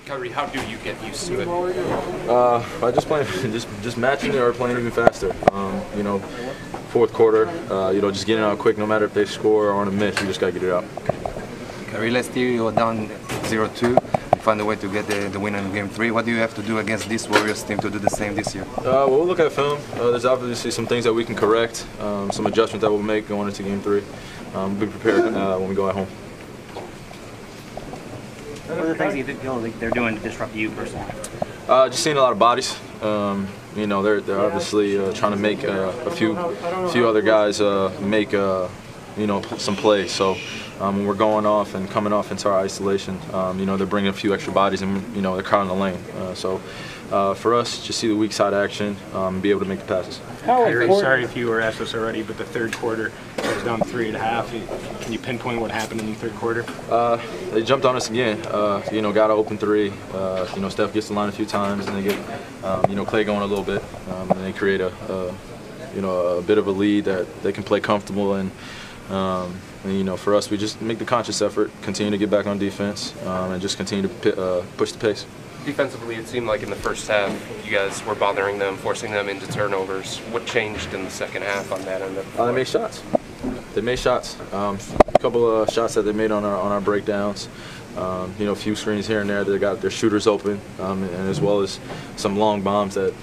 Kyrie, how do you get used to it? By just playing, just matching it or playing even faster. You know, fourth quarter, you know, just getting out quick. No matter if they score or on a miss, you just gotta get it out. Kyrie, last year you were down 0-2. Find a way to get the win in Game 3. What do you have to do against this Warriors team to do the same this year? Well, we'll look at film. There's obviously some things that we can correct, some adjustments that we'll make going into Game 3. We'll be prepared when we go at home. What are the things you feel like they're doing to disrupt you personally? Just seeing a lot of bodies. You know, they're obviously trying to make a few other guys make you know, some plays. So when we're going off and coming off into our isolation, you know, they're bringing a few extra bodies and, you know, they're crowding the lane. So for us, just see the weak side action and be able to make the passes. Kyrie, sorry if you were asked this already, but the third quarter was down 3 1/2. Can you pinpoint what happened in the third quarter? They jumped on us again. You know, got an open three. You know, Steph gets the line a few times, and they get, you know, Clay going a little bit, and they create you know, a bit of a lead that they can play comfortable in. And, you know, for us, we just make the conscious effort, continue to get back on defense, and just continue to push the pace. Defensively, it seemed like in the first half, you guys were bothering them, forcing them into turnovers. What changed in the second half on that end? They made shots. They made shots. A couple of shots that they made on our breakdowns. You know, a few screens here and there. They got their shooters open, and as well as some long bombs that,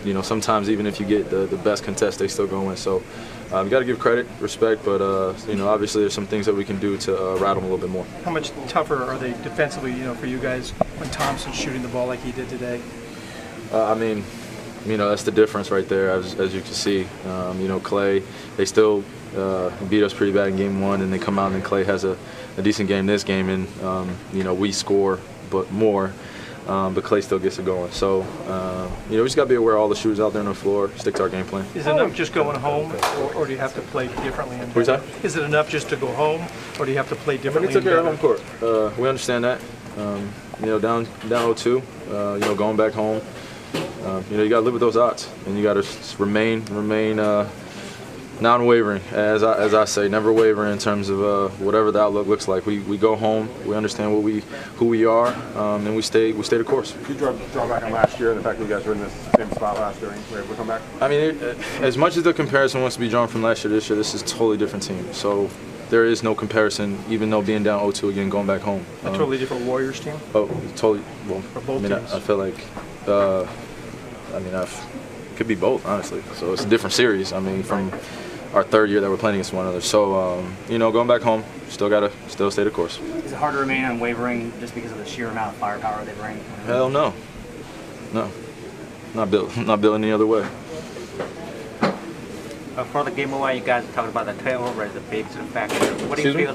you know, sometimes even if you get the best contest, they still go in. So you got to give credit, respect, but you know, obviously there's some things that we can do to rattle them a little bit more. How much tougher are they defensively, you know, for you guys when Thompson's shooting the ball like he did today? I mean, you know, that's the difference right there, as you can see. You know, Clay, they still beat us pretty bad in Game 1, and they come out and Clay has a decent game this game, and you know, we score but more, but Clay still gets it going. So you know, we just got to be aware of all the shooters out there on the floor, stick to our game plan. Is it enough just going home, or do you have to play differently? Is it enough just to go home, or do you have to play differently? We took care of home court. We understand that. You know, down 0-2, you know, going back home. You know, you got to live with those odds, and you got to remain non-wavering, as I say, never wavering in terms of whatever the outlook looks like. We go home, we understand who we are, and we stay the course. Could you draw back on last year and the fact that you guys were in the same spot last year and were able to come back? I mean, as much as the comparison wants to be drawn from last year to this year, this is a totally different team. So there is no comparison, even though being down 0-2 again, going back home. A totally different Warriors team? Oh, totally. Well, for both teams? I feel like, I mean, it could be both, honestly. So it's a different series. I mean, from our third year that we're playing against one another. So, you know, going back home, still stay the course. Is it hard to remain unwavering just because of the sheer amount of firepower they bring? Hell no. No. Not built any other way. For the game one, you guys talked about the turnover as a big factor. What do you feel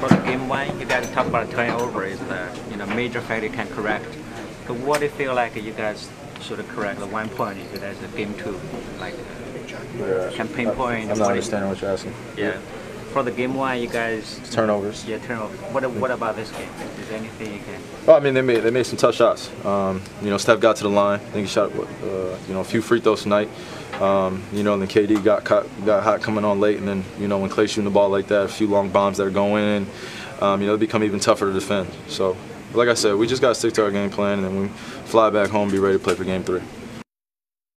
for the game one? You guys talk about turnover as the major factor you can correct. So what do you feel like you guys should correct the 1 point if there's a game 2, like can pinpoint? I'm not understanding what you're asking. Yeah. For the game 1, you guys turnovers. Yeah, turnovers. What about this game? Is there anything you can? Well, I mean, they made some tough shots. You know, Steph got to the line. I think he shot you know, a few free throws tonight. You know, and then KD got hot coming on late, and then, you know, when Clay's shooting the ball like that, a few long bombs that are going in, you know, it become even tougher to defend. So, like I said, we just got to stick to our game plan, and then we fly back home, be ready to play for Game 3.